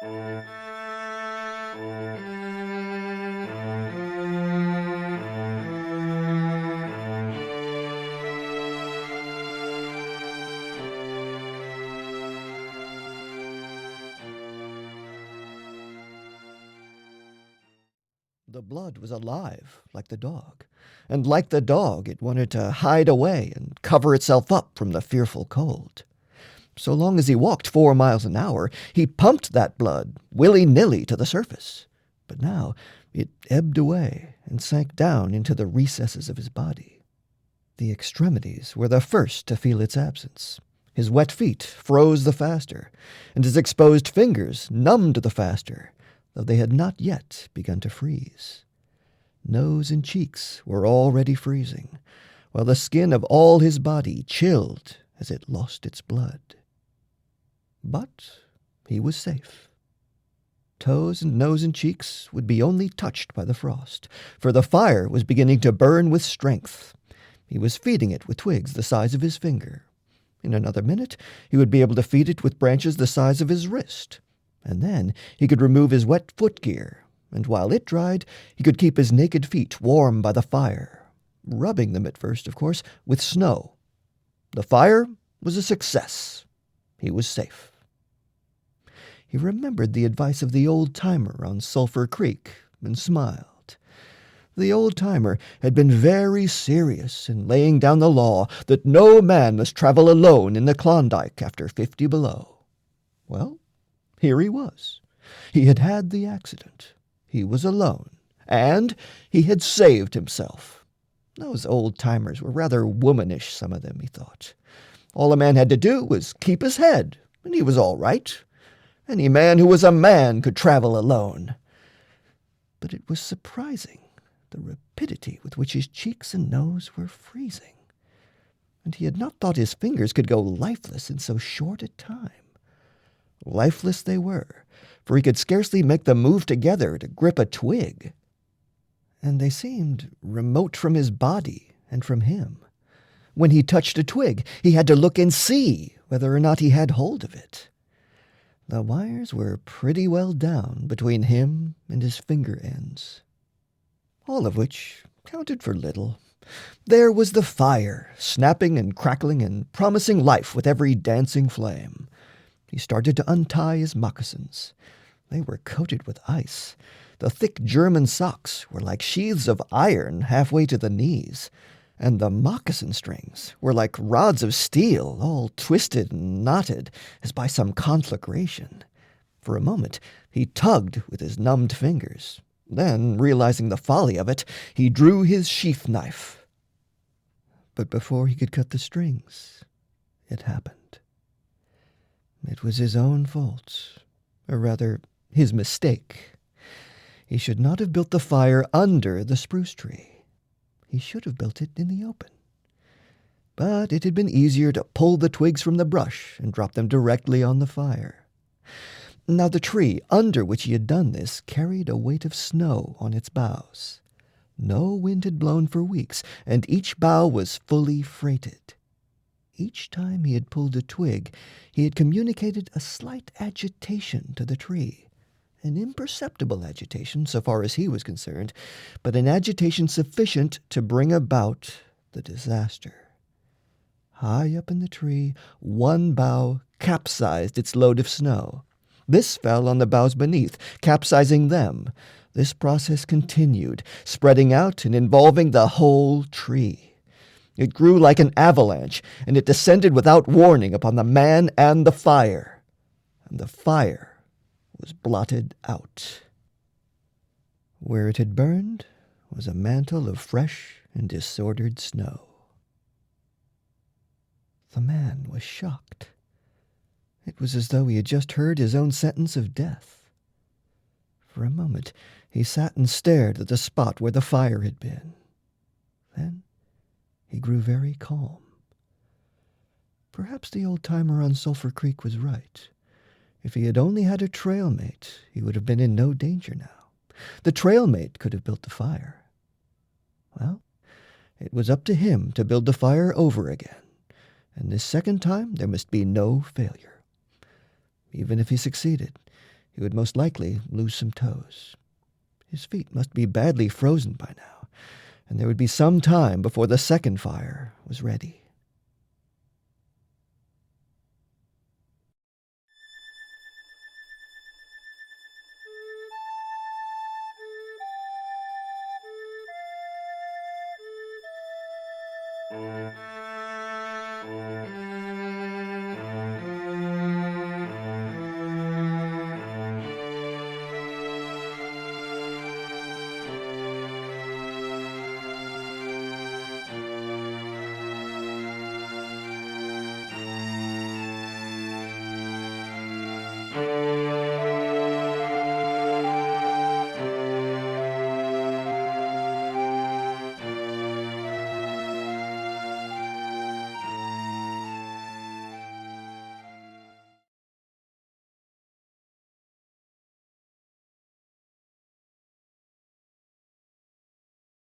The blood was alive, like the dog, and like the dog it wanted to hide away and cover itself up from the fearful cold. So long as he walked 4 miles an hour, he pumped that blood willy-nilly to the surface. But now it ebbed away and sank down into the recesses of his body. The extremities were the first to feel its absence. His wet feet froze the faster, and his exposed fingers numbed the faster, though they had not yet begun to freeze. Nose and cheeks were already freezing, while the skin of all his body chilled as it lost its blood. But he was safe. Toes and nose and cheeks would be only touched by the frost, for the fire was beginning to burn with strength. He was feeding it with twigs the size of his finger. In another minute he would be able to feed it with branches the size of his wrist, and then he could remove his wet footgear, and while it dried, he could keep his naked feet warm by the fire, rubbing them at first, of course, with snow. The fire was a success. He was safe. He remembered the advice of the old-timer on Sulphur Creek and smiled. The old-timer had been very serious in laying down the law that no man must travel alone in the Klondike after 50 below. Well, here he was. He had had the accident. He was alone, and he had saved himself. Those old-timers were rather womanish, some of them, he thought. All a man had to do was keep his head, and he was all right. Any man who was a man could travel alone. But it was surprising, the rapidity with which his cheeks and nose were freezing. And he had not thought his fingers could go lifeless in so short a time. Lifeless they were, for he could scarcely make them move together to grip a twig. And they seemed remote from his body and from him. When he touched a twig, he had to look and see whether or not he had hold of it. The wires were pretty well down between him and his finger ends. All of which counted for little. There was the fire, snapping and crackling and promising life with every dancing flame. He started to untie his moccasins. They were coated with ice. The thick German socks were like sheaths of iron halfway to the knees, and the moccasin strings were like rods of steel, all twisted and knotted as by some conflagration. For a moment he tugged with his numbed fingers. Then, realizing the folly of it, he drew his sheath knife. But before he could cut the strings, it happened. It was his own fault, or rather, his mistake. He should not have built the fire under the spruce tree. He should have built it in the open. But it had been easier to pull the twigs from the brush and drop them directly on the fire. Now the tree under which he had done this carried a weight of snow on its boughs. No wind had blown for weeks, and each bough was fully freighted. Each time he had pulled a twig, he had communicated a slight agitation to the tree, an imperceptible agitation so far as he was concerned, but an agitation sufficient to bring about the disaster. High up in the tree, one bough capsized its load of snow. This fell on the boughs beneath, capsizing them. This process continued, spreading out and involving the whole tree. It grew like an avalanche, and it descended without warning upon the man and the fire. And the fire was blotted out. Where it had burned was a mantle of fresh and disordered snow. The man was shocked. It was as though he had just heard his own sentence of death. For a moment he sat and stared at the spot where the fire had been. Then he grew very calm. Perhaps the old-timer on Sulphur Creek was right. If he had only had a trail mate, he would have been in no danger now. The trail mate could have built the fire. Well, it was up to him to build the fire over again, and this second time there must be no failure. Even if he succeeded, he would most likely lose some toes. His feet must be badly frozen by now, and there would be some time before the second fire was ready.